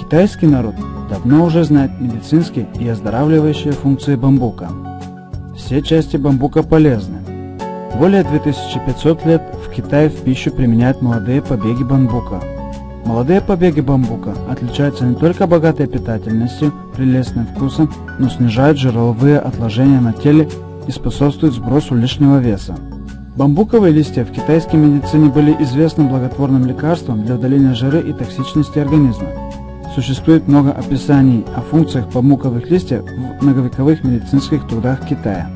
Китайский народ давно уже знает медицинские и оздоравливающие функции бамбука. Все части бамбука полезны. Более 2500 лет в Китае в пищу применяют молодые побеги бамбука. Молодые побеги бамбука отличаются не только богатой питательностью, прелестным вкусом, но снижают жировые отложения на теле и способствуют сбросу лишнего веса. Бамбуковые листья в китайской медицине были известным благотворным лекарством для удаления жира и токсичности организма. Существует много описаний о функциях бамбуковых листьев в многовековых медицинских трудах Китая.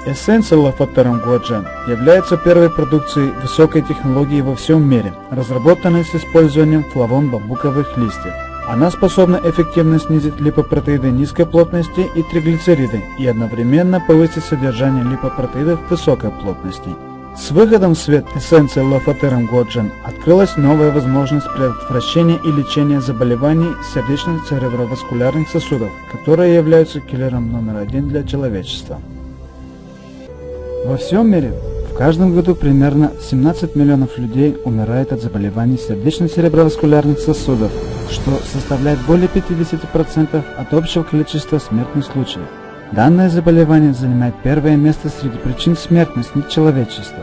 Эссенция Лафатерум Гуаджен является первой продукцией высокой технологии во всем мире, разработанной с использованием флавон бамбуковых листьев. Она способна эффективно снизить липопротеиды низкой плотности и триглицериды и одновременно повысить содержание липопротеидов высокой плотности. С выходом в свет эссенции Лафатерум Гуаджен открылась новая возможность предотвращения и лечения заболеваний сердечно-цереброваскулярных сосудов, которые являются киллером номер 1 для человечества. Во всем мире в каждом году примерно 17 миллионов людей умирает от заболеваний сердечно-цереброваскулярных сосудов, что составляет более 50% от общего количества смертных случаев. Данное заболевание занимает первое место среди причин смертности человечества.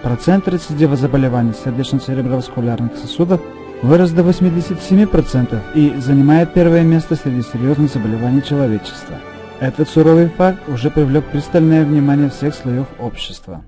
Процент рецидива заболеваний сердечно-цереброваскулярных сосудов вырос до 87% и занимает первое место среди серьезных заболеваний человечества. Этот суровый факт уже привлек пристальное внимание всех слоев общества.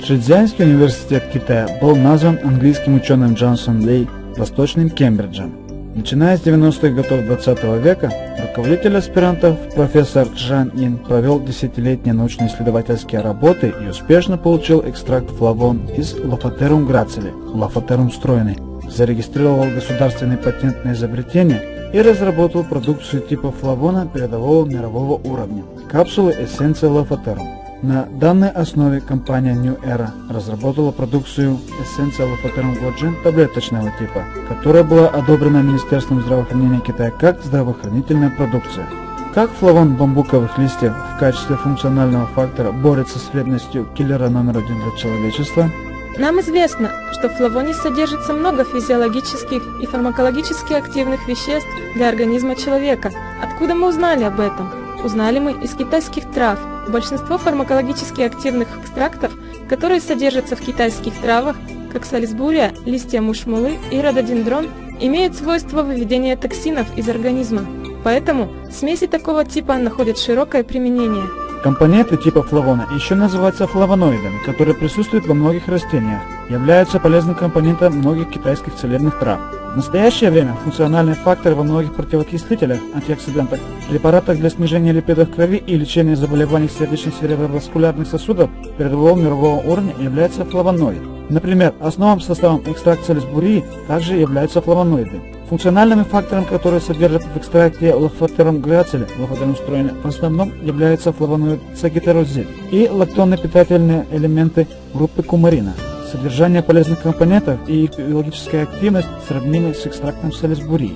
Чжэцзянский университет Китая был назван английским ученым Джонсом Ли Восточным Кембриджем. Начиная с 90-х годов 20 века, руководитель аспирантов профессор Чжан Ин провел десятилетние научно-исследовательские работы и успешно получил экстракт флавон из Лафатерум грацили, Лафатерум стройный, зарегистрировал государственный патент на изобретение и разработал продукцию типа флавона передового мирового уровня – капсулы эссенции Лафатерум. На данной основе компания New Era разработала продукцию эссенция Лафатерум Гуаджен таблеточного типа, которая была одобрена Министерством здравоохранения Китая как здравоохранительная продукция. Как флавон бамбуковых листьев в качестве функционального фактора борется с вредностью киллера номер 1 для человечества? Нам известно, что в флавоне содержится много физиологических и фармакологически активных веществ для организма человека. Откуда мы узнали об этом? Узнали мы из китайских трав. Большинство фармакологически активных экстрактов, которые содержатся в китайских травах, как салисбурия, листья мушмулы и рододендрон, имеют свойство выведения токсинов из организма. Поэтому смеси такого типа находят широкое применение. Компоненты типа флавона еще называются флавоноидами, которые присутствуют во многих растениях, являются полезным компонентом многих китайских целебных трав. В настоящее время функциональные факторы во многих противоокислителях, антиоксидантах, препаратах для снижения липидов крови и лечения заболеваний сердечно-цереброваскулярных сосудов передового мирового уровня являются флавоноиды. Например, основным составом экстракта салисбурии также являются флавоноиды. Функциональными факторами, которые содержат в экстракте Лафатерум грацили, Лафатерум стройный, в основном являются флавоноид сагитарозид и лактонно-питательные элементы группы кумарина. Содержание полезных компонентов и их биологическая активность сравнимы с экстрактом салисбурии.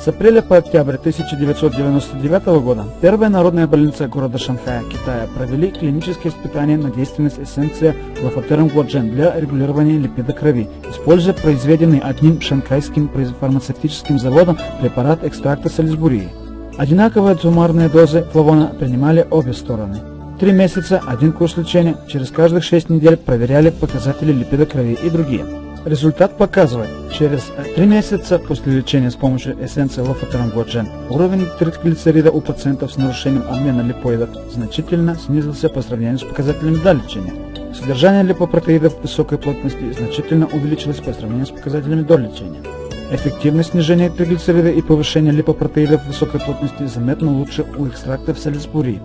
С апреля по октябрь 1999 года первая народная больница города Шанхая, Китая, провели клинические испытания на действенность эссенции Лафатерум Гуаджен для регулирования липида крови, используя произведенный одним шанхайским фармацевтическим заводом препарат экстракта салисбурии. Одинаковые суммарные дозы флавона принимали обе стороны. 3 месяца, один курс лечения, через каждых 6 недель проверяли показатели липида крови и другие. Результат показывает, через 3 месяца после лечения с помощью эссенции Лафатерум Гуаджен уровень триглицерида у пациентов с нарушением обмена липоидов значительно снизился по сравнению с показателями до лечения. Содержание липопротеидов высокой плотности значительно увеличилось по сравнению с показателями до лечения. Эффективность снижения триглицерида и повышения липопротеидов высокой плотности заметно лучше у экстрактов салисбурии.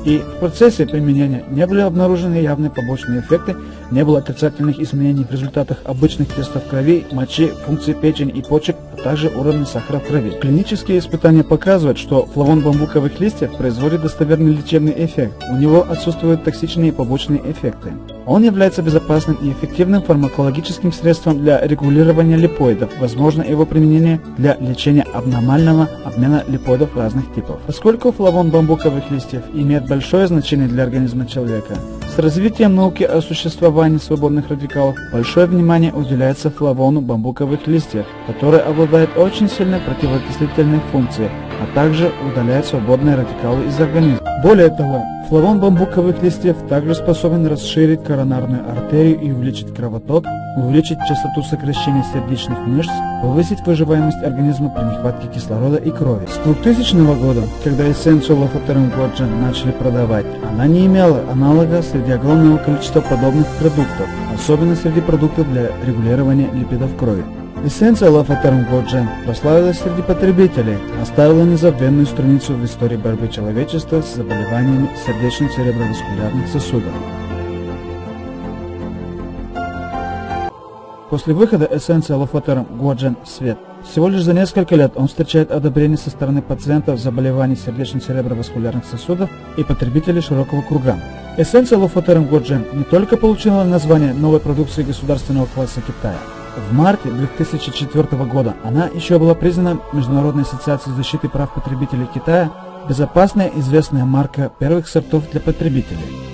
И в процессе применения не были обнаружены явные побочные эффекты, не было отрицательных изменений в результатах обычных тестов крови, мочи, функций печени и почек, а также уровня сахара в крови. Клинические испытания показывают, что флавон бамбуковых листьев производит достоверный лечебный эффект, у него отсутствуют токсичные побочные эффекты. Он является безопасным и эффективным фармакологическим средством для регулирования липоидов, возможно его применение для лечения абнормального обмена липоидов разных типов. Поскольку флавон бамбуковых листьев имеет большое значение для организма человека, с развитием науки о существовании свободных радикалов большое внимание уделяется флавону бамбуковых листьев, который обладает очень сильной противоокислительной функцией, а также удаляет свободные радикалы из организма. Более того, флавон бамбуковых листьев также способен расширить коронарную артерию и увеличить кровоток, увеличить частоту сокращения сердечных мышц, повысить выживаемость организма при нехватке кислорода и крови. С 2000 года, когда эссенцию Лофотерм Годжен начали продавать, она не имела аналога среди огромного количества подобных продуктов, особенно среди продуктов для регулирования липидов крови. Эссенция Лофотерм Годжен прославилась среди потребителей, оставила незабвенную страницу в истории борьбы человечества с заболеваниями сердечно-цереброваскулярных сосудов. После выхода эссенции Лофотерм Годжен в свет, всего лишь за несколько лет он встречает одобрение со стороны пациентов с заболеваний сердечно-цереброваскулярных сосудов и потребителей широкого круга. Эссенция Лофотерм Годжен не только получила название новой продукции государственного класса Китая. В марте 2004 года она еще была признана Международной ассоциацией защиты прав потребителей Китая безопасная известная марка первых сортов для потребителей.